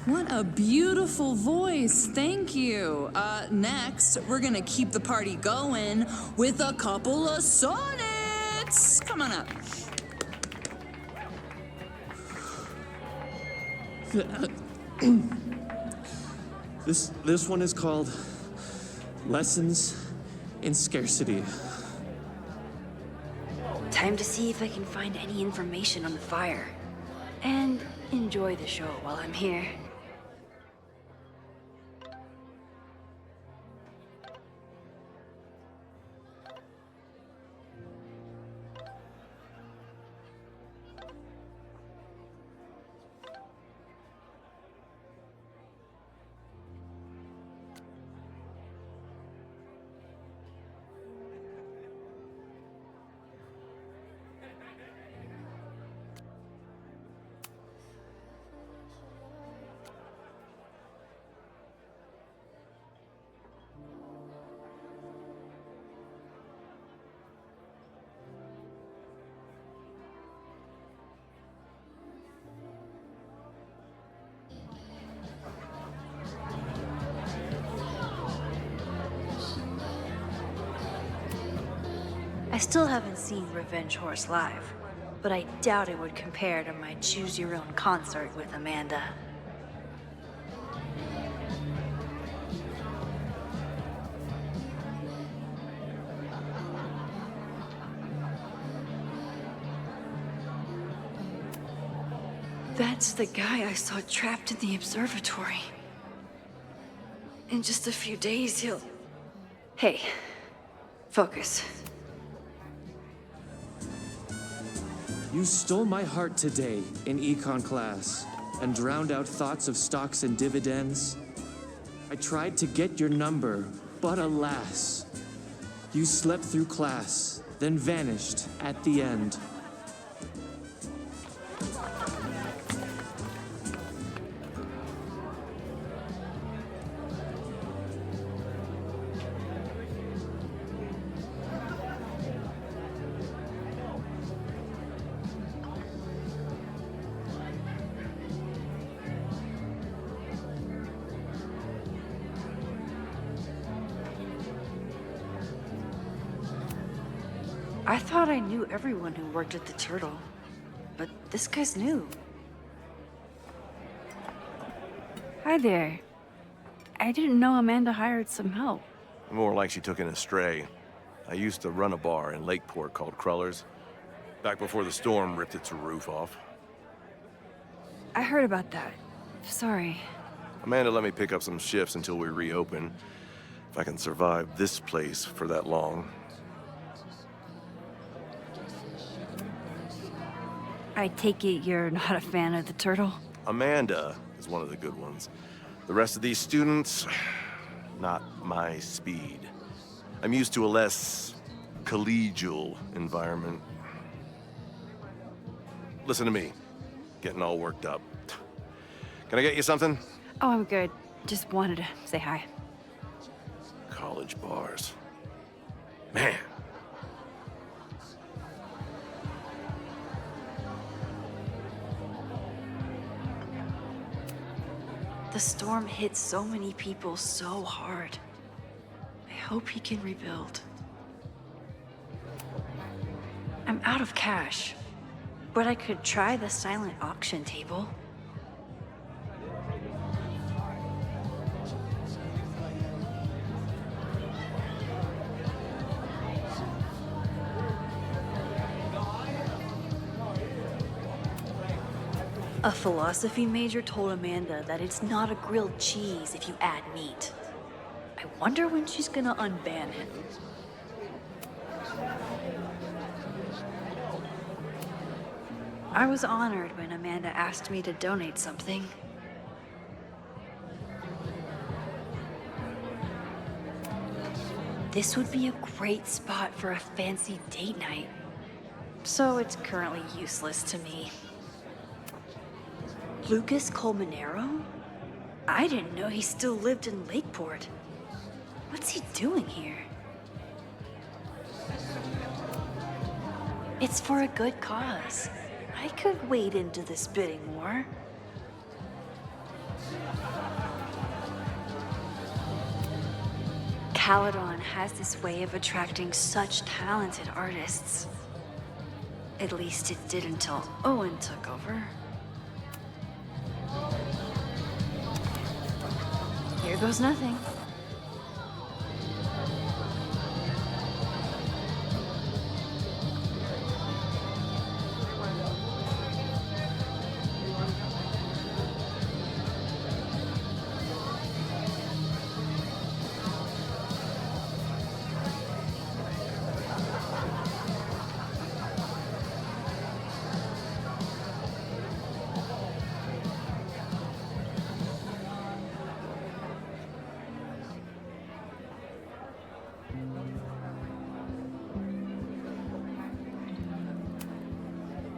What a beautiful voice. Thank you. Next, we're gonna keep the party going with a couple of sonnets. Come on up. This one is called Lessons in Scarcity. Time to see if I can find any information on the fire. And enjoy the show while I'm here. I still haven't seen Revenge Horse live, but I doubt it would compare to my Choose Your Own concert with Amanda. That's the guy I saw trapped in the observatory. In just a few days, he'll... Hey, focus. You stole my heart today in econ class and drowned out thoughts of stocks and dividends. I tried to get your number, but alas, you slept through class, then vanished at the end. I thought I knew everyone who worked at the Turtle, but this guy's new. Hi there. I didn't know Amanda hired some help. More like she took in a stray. I used to run a bar in Lakeport called Crullers, back before the storm ripped its roof off. I heard about that. Sorry. Amanda let me pick up some shifts until we reopen. If I can survive this place for that long. I take it you're not a fan of the Turtle? Amanda is one of the good ones. The rest of these students, not my speed. I'm used to a less collegial environment. Listen to me, getting all worked up. Can I get you something? Oh, I'm good. Just wanted to say hi. College bars. Man. The storm hit so many people so hard. I hope he can rebuild. I'm out of cash, but I could try the silent auction table. A philosophy major told Amanda that it's not a grilled cheese if you add meat. I wonder when she's gonna unban him. I was honored when Amanda asked me to donate something. This would be a great spot for a fancy date night. So it's currently useless to me. Lucas Colmenero? I didn't know he still lived in Lakeport. What's he doing here? It's for a good cause. I could wade into this bidding war. Caledon has this way of attracting such talented artists. At least it did until Owen took over. Here goes nothing.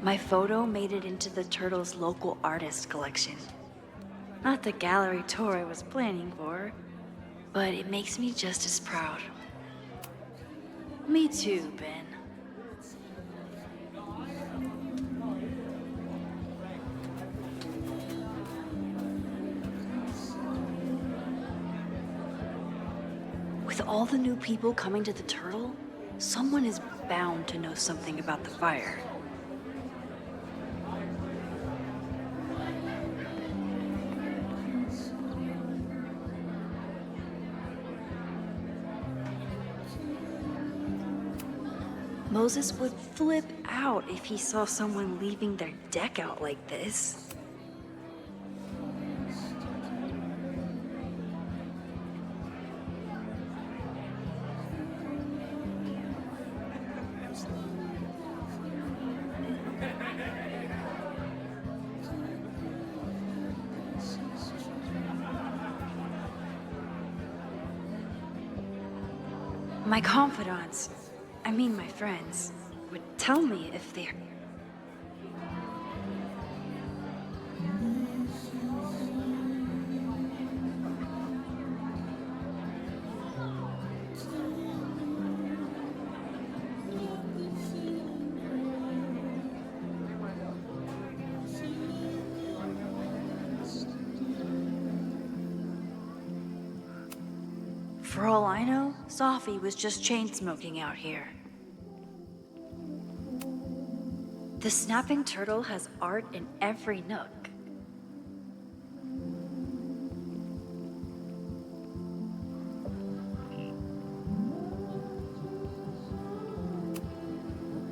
My photo made it into the Turtles' local artist collection. Not the gallery tour I was planning for, but it makes me just as proud. Me too, Ben. With all the new people coming to the Turtle, someone is bound to know something about the fire. Moses would flip out if he saw someone leaving their deck out like this. My confidants, I mean my friends, would tell me if they're... For all I know, Sophie was just chain-smoking out here. The Snapping Turtle has art in every nook.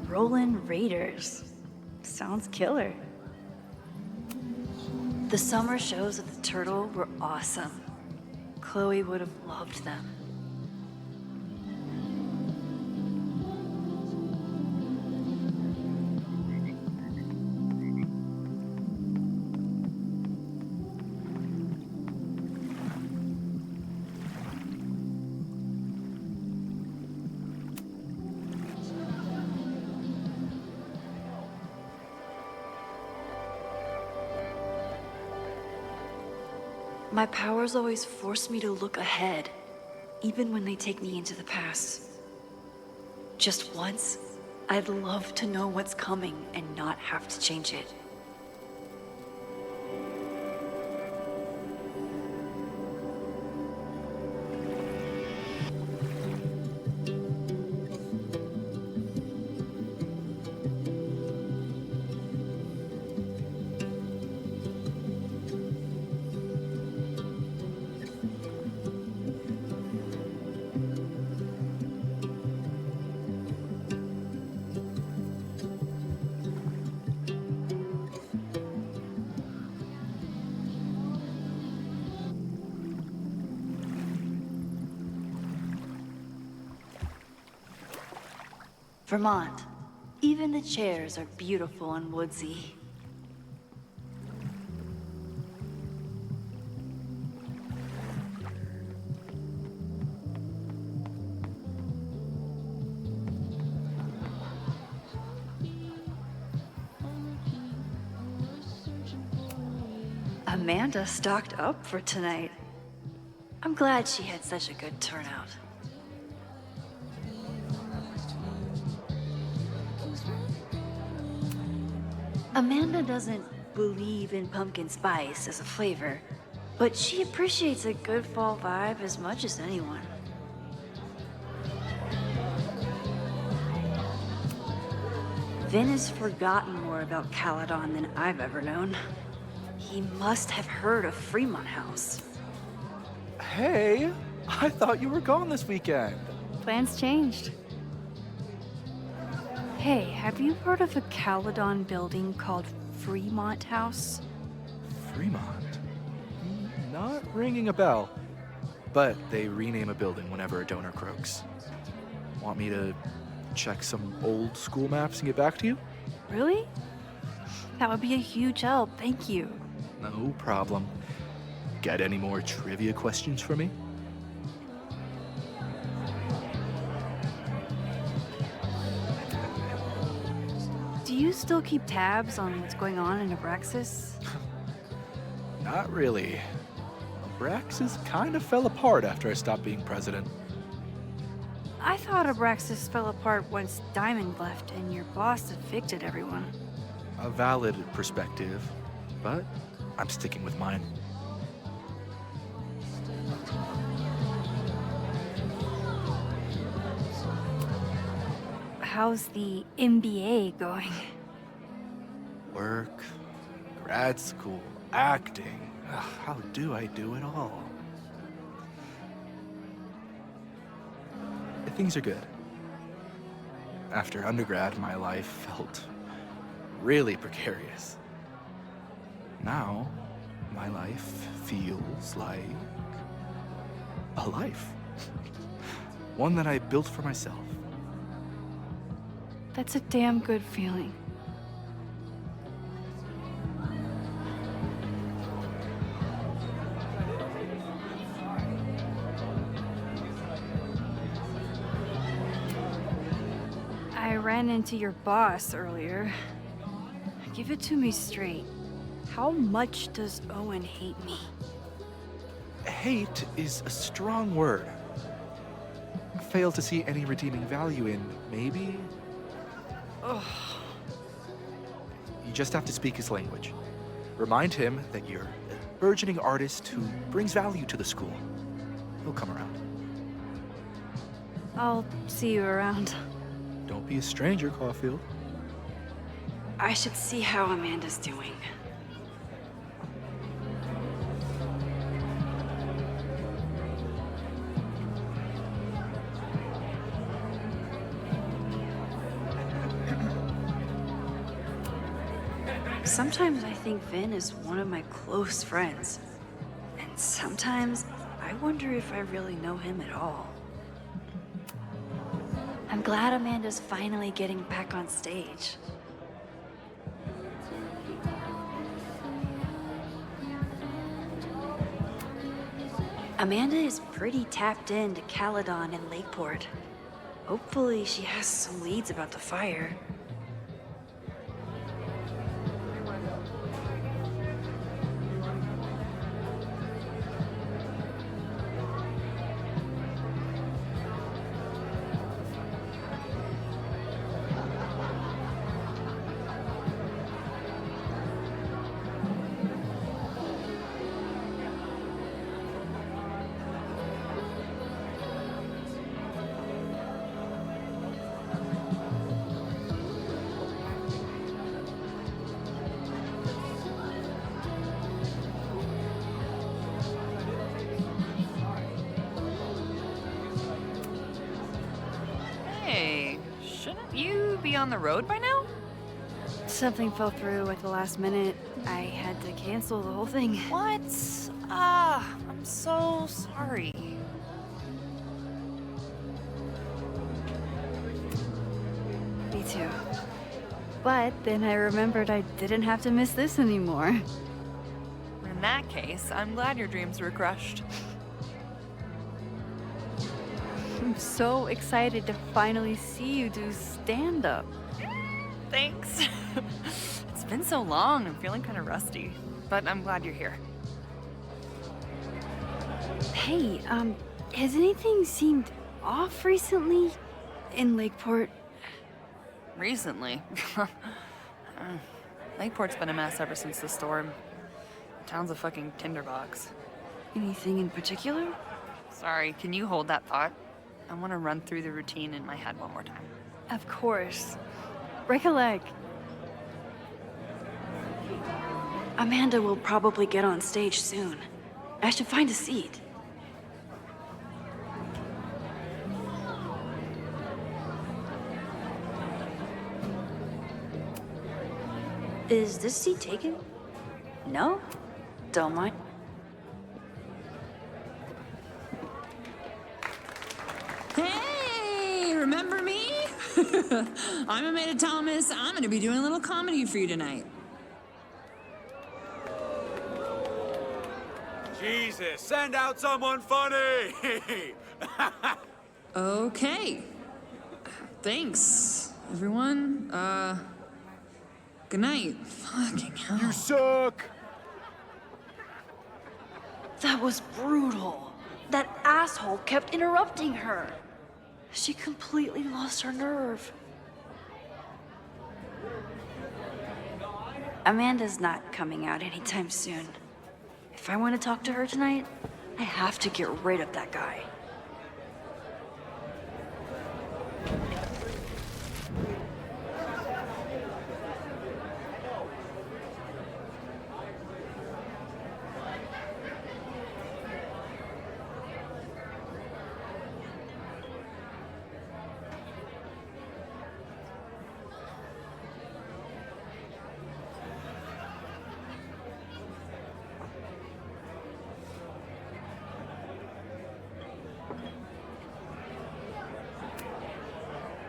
Rollin' Raiders. Sounds killer. The summer shows at the Turtle were awesome. Chloe would have loved them. My powers always force me to look ahead, even when they take me into the past. Just once, I'd love to know what's coming and not have to change it. Vermont. Even the chairs are beautiful and woodsy. Amanda stocked up for tonight. I'm glad she had such a good turnout. Amanda doesn't believe in pumpkin spice as a flavor, but she appreciates a good fall vibe as much as anyone. Vin has forgotten more about Caledon than I've ever known. He must have heard of Fremont House. Hey, I thought you were gone this weekend. Plans changed. Hey, have you heard of a Caledon building called Fremont House? Fremont? Not ringing a bell. But they rename a building whenever a donor croaks. Want me to check some old school maps and get back to you? Really? That would be a huge help, thank you. No problem. Got any more trivia questions for me? Do you still keep tabs on what's going on in Abraxas? Not really. Abraxas kind of fell apart after I stopped being president. I thought Abraxas fell apart once Diamond left and your boss evicted everyone. A valid perspective, but I'm sticking with mine. How's the MBA going? Work, grad school, acting. Ugh, how do I do it all? Things are good. After undergrad, my life felt really precarious. Now, my life feels like a life. One that I built for myself. That's a damn good feeling. I ran into your boss earlier. Give it to me straight. How much does Owen hate me? Hate is a strong word. Fail to see any redeeming value in, maybe? Ugh. You just have to speak his language. Remind him that you're a burgeoning artist who brings value to the school. He'll come around. I'll see you around. Don't be a stranger, Caulfield. I should see how Amanda's doing. Sometimes I think Vin is one of my close friends. And sometimes I wonder if I really know him at all. I'm glad Amanda's finally getting back on stage. Amanda is pretty tapped into Caledon and Lakeport. Hopefully she has some leads about the fire. Hey, shouldn't you be on the road by now? Something fell through at the last minute. I had to cancel the whole thing. What? I'm so sorry. Me too. But then I remembered I didn't have to miss this anymore. In that case, I'm glad your dreams were crushed. I'm so excited to finally see you do stand-up. Thanks. It's been so long, I'm feeling kind of rusty. But I'm glad you're here. Hey, has anything seemed off recently in Lakeport? Recently. Lakeport's been a mess ever since the storm. Town's a fucking tinderbox. Anything in particular? Sorry, can you hold that thought? I want to run through the routine in my head one more time. Of course. Break a leg. Amanda will probably get on stage soon. I should find a seat. Is this seat taken? No? Don't mind. Hey, remember me? I'm Amanda Thomas. I'm gonna be doing a little comedy for you tonight. Jesus, send out someone funny! Okay. Thanks, everyone. Good night. Fucking hell. You suck! That was brutal. That asshole kept interrupting her. She completely lost her nerve. Amanda's not coming out anytime soon. If I want to talk to her tonight, I have to get rid of that guy.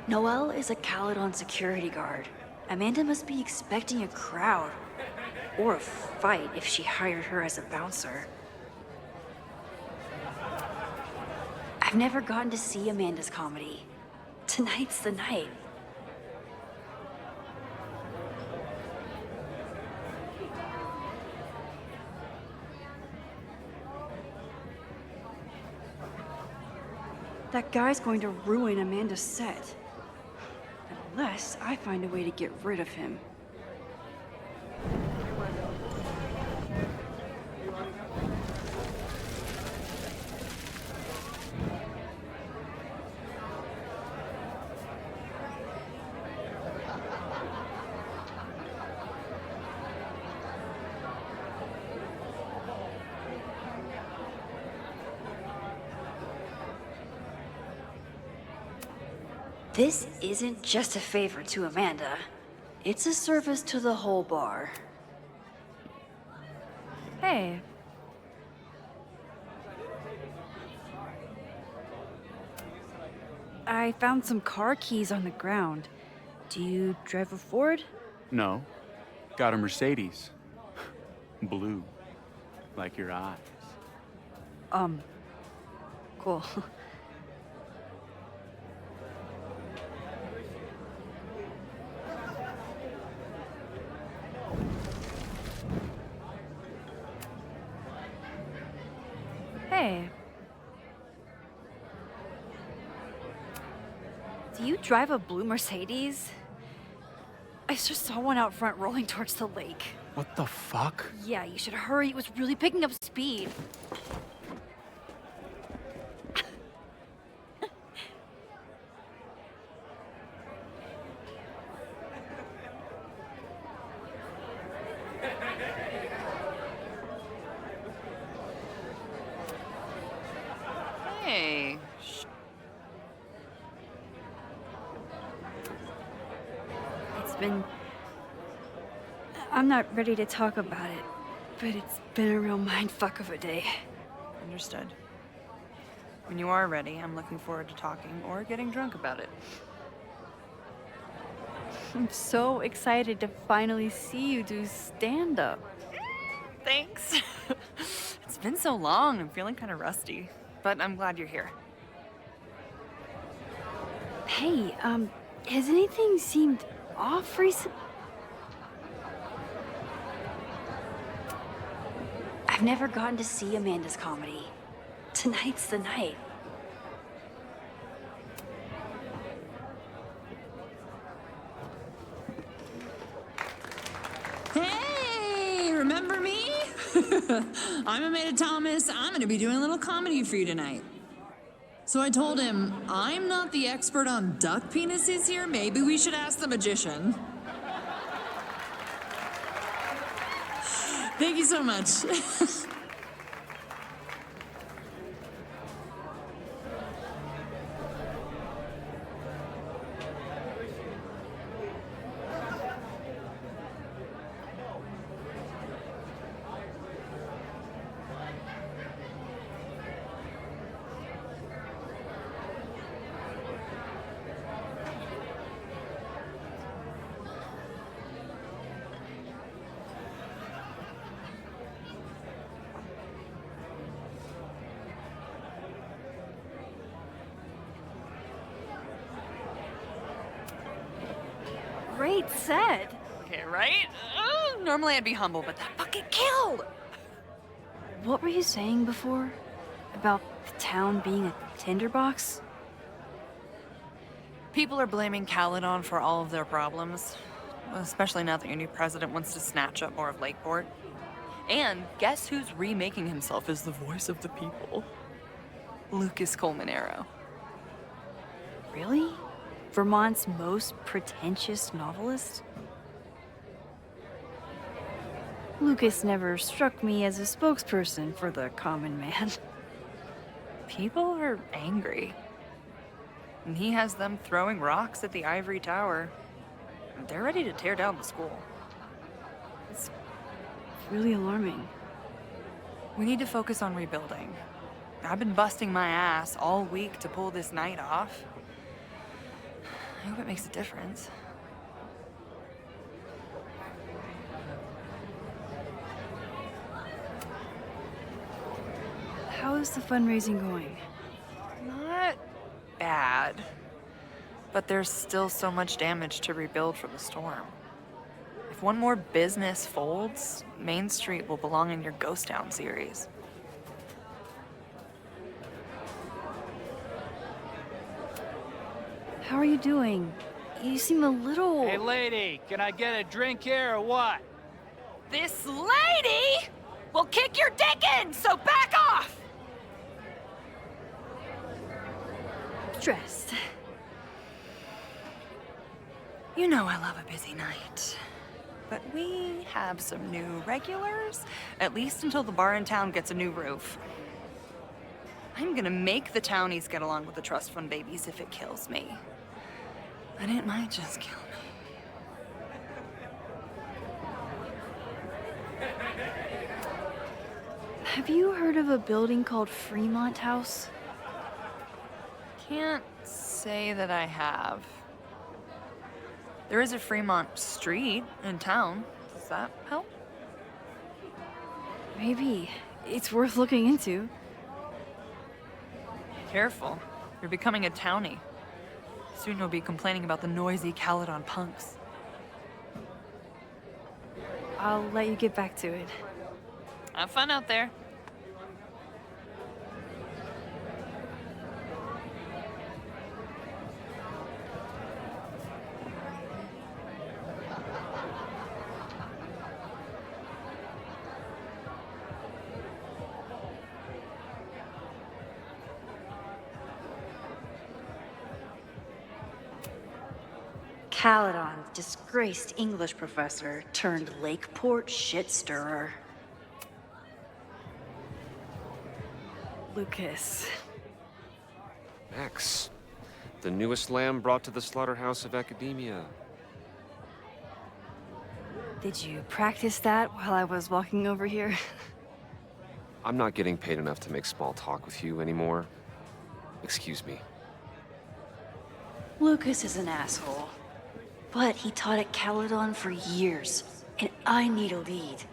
Noelle is a Caledon security guard. Amanda must be expecting a crowd. Or a fight if she hired her as a bouncer. I've never gotten to see Amanda's comedy. Tonight's the night. That guy's going to ruin Amanda's set. Unless I find a way to get rid of him. This isn't just a favor to Amanda. It's a service to the whole bar. Hey. I found some car keys on the ground. Do you drive a Ford? No. Got a Mercedes. Blue. Like your eyes. Cool. Hey. Do you drive a blue Mercedes? I just saw one out front rolling towards the lake. What the fuck? Yeah, you should hurry. It was really picking up speed. Hey. I'm not ready to talk about it, but it's been a real mindfuck of a day. Understood. When you are ready, I'm looking forward to talking or getting drunk about it. I'm so excited to finally see you do stand-up. Thanks. It's been so long, I'm feeling kind of rusty. But I'm glad you're here. Hey, has anything seemed off recently? I've never gotten to see Amanda's comedy. Tonight's the night. Hey, remember me? I'm Amanda Thomas. I'm going to be doing a little comedy for you tonight. So I told him, I'm not the expert on duck penises here. Maybe we should ask the magician. Thank you so much. Great set. Okay, right? Normally I'd be humble, but that fucking killed! What were you saying before? About the town being a tinderbox? People are blaming Caledon for all of their problems, especially now that your new president wants to snatch up more of Lakeport. And guess who's remaking himself as the voice of the people? Lucas Colmenero. Really? Vermont's most pretentious novelist? Lucas never struck me as a spokesperson for the common man. People are angry. And he has them throwing rocks at the Ivory Tower. They're ready to tear down the school. It's really alarming. We need to focus on rebuilding. I've been busting my ass all week to pull this night off. I hope it makes a difference. How is the fundraising going? Not bad. But there's still so much damage to rebuild from the storm. If one more business folds, Main Street will belong in your Ghost Town series. How are you doing? You seem a little... Hey, lady, can I get a drink here or what? This lady will kick your dick in, so back off! stressed. You know I love a busy night. But we have some new regulars, at least until the bar in town gets a new roof. I'm gonna make the townies get along with the trust fund babies if it kills me. But it might just kill me. Have you heard of a building called Fremont House? Can't say that I have. There is a Fremont Street in town. Does that help? Maybe. It's worth looking into. Careful. You're becoming a townie. Soon you'll be complaining about the noisy Caledon punks. I'll let you get back to it. Have fun out there. Caledon, disgraced English professor turned Lakeport shit stirrer. Lucas. Max, the newest lamb brought to the slaughterhouse of academia. Did you practice that while I was walking over here? I'm not getting paid enough to make small talk with you anymore. Excuse me. Lucas is an asshole. But he taught at Caledon for years, and I need a lead.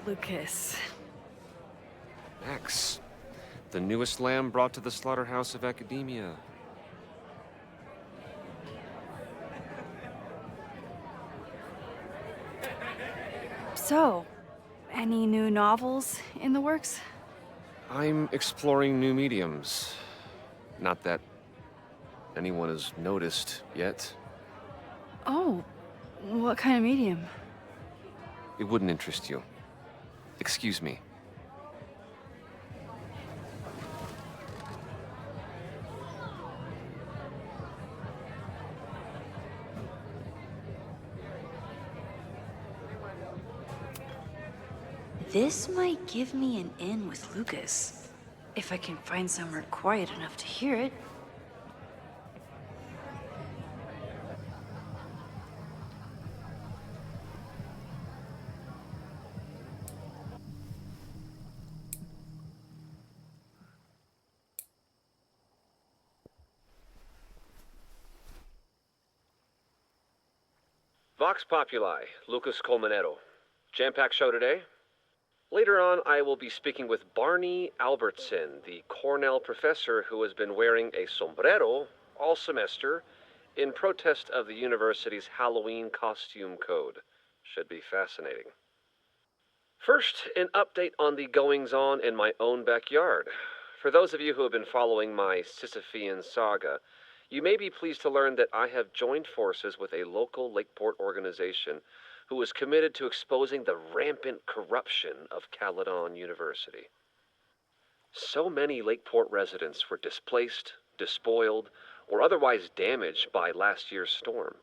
Lucas. Max, the newest lamb brought to the slaughterhouse of academia. So, any new novels in the works? I'm exploring new mediums. Not that anyone has noticed yet. Oh, what kind of medium? It wouldn't interest you. Excuse me. This might give me an in with Lucas, if I can find somewhere quiet enough to hear it. Vox Populi, Lucas Colmenero. Jam-packed show today? Later on, I will be speaking with Barney Albertson, the Cornell professor who has been wearing a sombrero all semester in protest of the university's Halloween costume code. Should be fascinating. First, an update on the goings-on in my own backyard. For those of you who have been following my Sisyphean saga, you may be pleased to learn that I have joined forces with a local Lakeport organization who is committed to exposing the rampant corruption of Caledon University. So many Lakeport residents were displaced, despoiled, or otherwise damaged by last year's storm,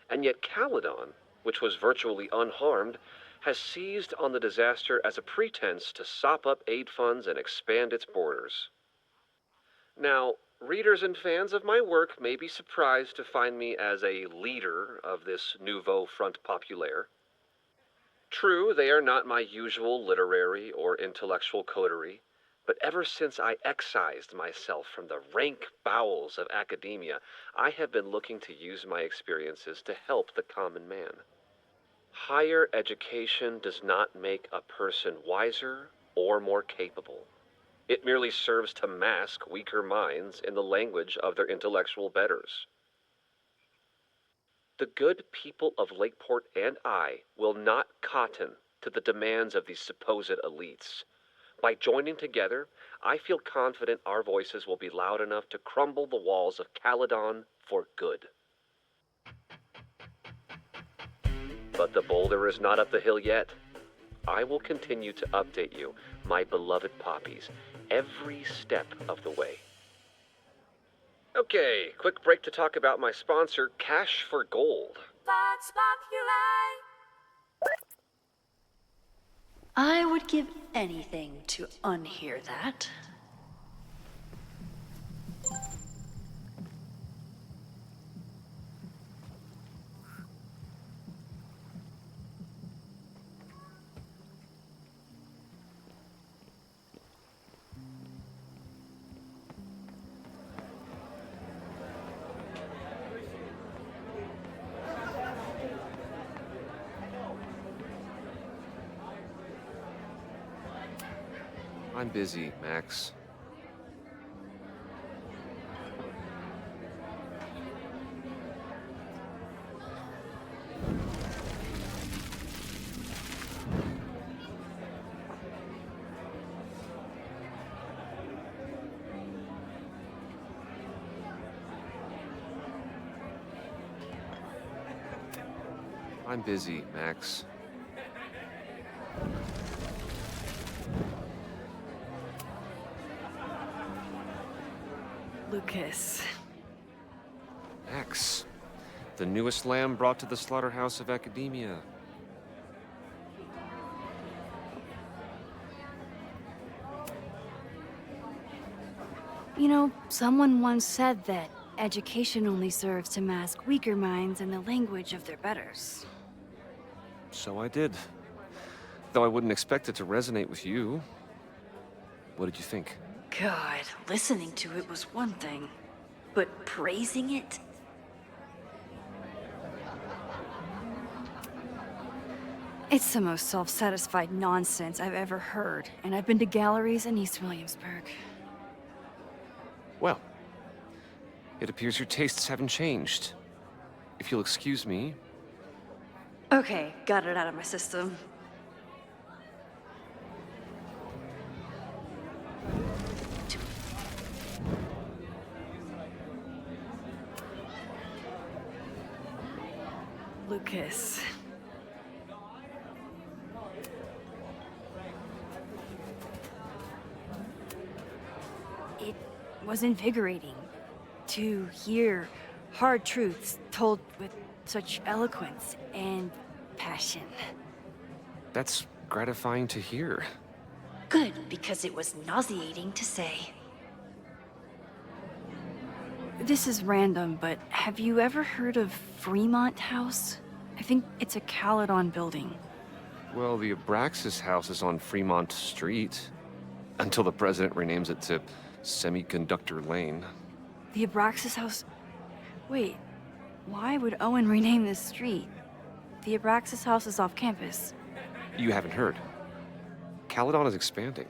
and yet Caledon, which was virtually unharmed, has seized on the disaster as a pretense to sop up aid funds and expand its borders. Now, readers and fans of my work may be surprised to find me as a leader of this nouveau front populaire. True, they are not my usual literary or intellectual coterie, but ever since I excised myself from the rank bowels of academia, I have been looking to use my experiences to help the common man. Higher education does not make a person wiser or more capable. It merely serves to mask weaker minds in the language of their intellectual betters. The good people of Lakeport and I will not cotton to the demands of these supposed elites. By joining together, I feel confident our voices will be loud enough to crumble the walls of Caledon for good. But the boulder is not up the hill yet. I will continue to update you, my beloved poppies, every step of the way. Okay, quick break to talk about my sponsor, Cash for Gold. Vox Populi! I would give anything to unhear that. I'm busy, Max. I'm busy, Max. Lucas. Max, the newest lamb brought to the slaughterhouse of academia. You know, someone once said that education only serves to mask weaker minds in the language of their betters. So I did. Though I wouldn't expect it to resonate with you. What did you think? God, listening to it was one thing, but praising it? It's the most self-satisfied nonsense I've ever heard, and I've been to galleries in East Williamsburg. Well, it appears your tastes haven't changed. If you'll excuse me. Okay, got it out of my system. Lucas. It was invigorating to hear hard truths told with such eloquence and passion. That's gratifying to hear. Good, because it was nauseating to say. This is random, but have you ever heard of Fremont House? I think it's a Caledon building. Well, the Abraxas house is on Fremont Street. Until the president renames it to Semiconductor Lane. The Abraxas House? Wait, why would Owen rename this street? The Abraxas House is off campus. You haven't heard. Caledon is expanding.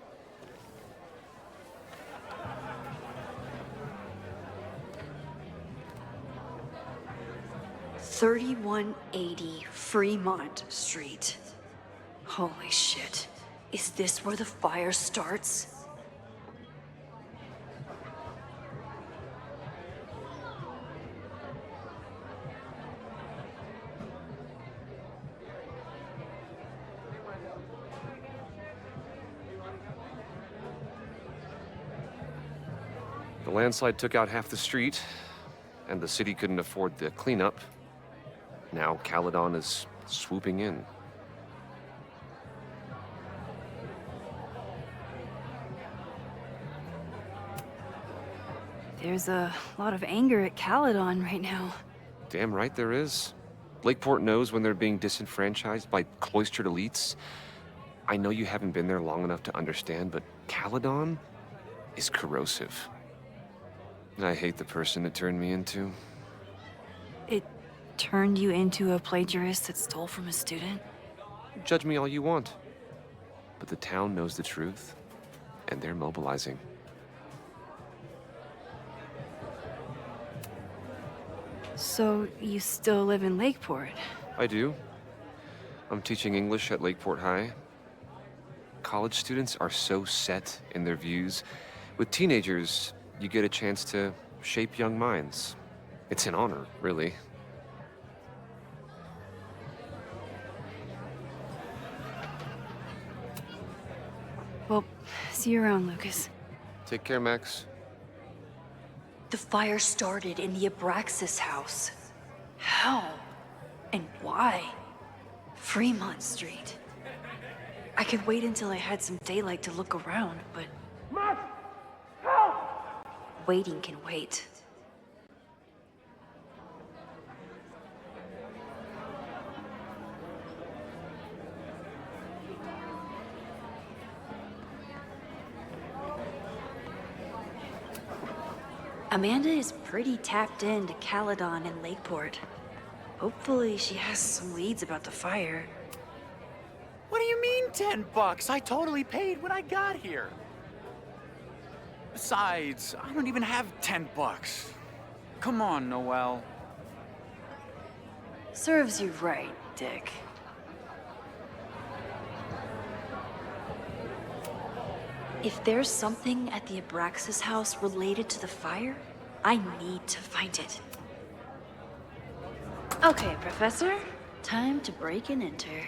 $3180 Fremont Street. Holy shit. Is this where the fire starts? The landslide took out half the street, and the city couldn't afford the cleanup. Now Caledon is swooping in. There's a lot of anger at Caledon right now. Damn right there is. Lakeport knows when they're being disenfranchised by cloistered elites. I know you haven't been there long enough to understand, but Caledon is corrosive. I hate the person it turned me into. It turned you into a plagiarist that stole from a student? Judge me all you want. But the town knows the truth, and they're mobilizing. So you still live in Lakeport? I do. I'm teaching English at Lakeport High. College students are so set in their views. With teenagers, you get a chance to shape young minds. It's an honor, really. Well, see you around, Lucas. Take care, Max. The fire started in the Abraxas house. How? And why? Fremont Street. I could wait until I had some daylight to look around, but... Max! Help! Waiting can wait. Amanda is pretty tapped into Caledon and Lakeport. Hopefully she has some leads about the fire. What do you mean $10? I totally paid when I got here. Besides, I don't even have $10. Come on, Noelle. Serves you right, Dick. If there's something at the Abraxas house related to the fire, I need to find it. Okay, Professor. Time to break and enter.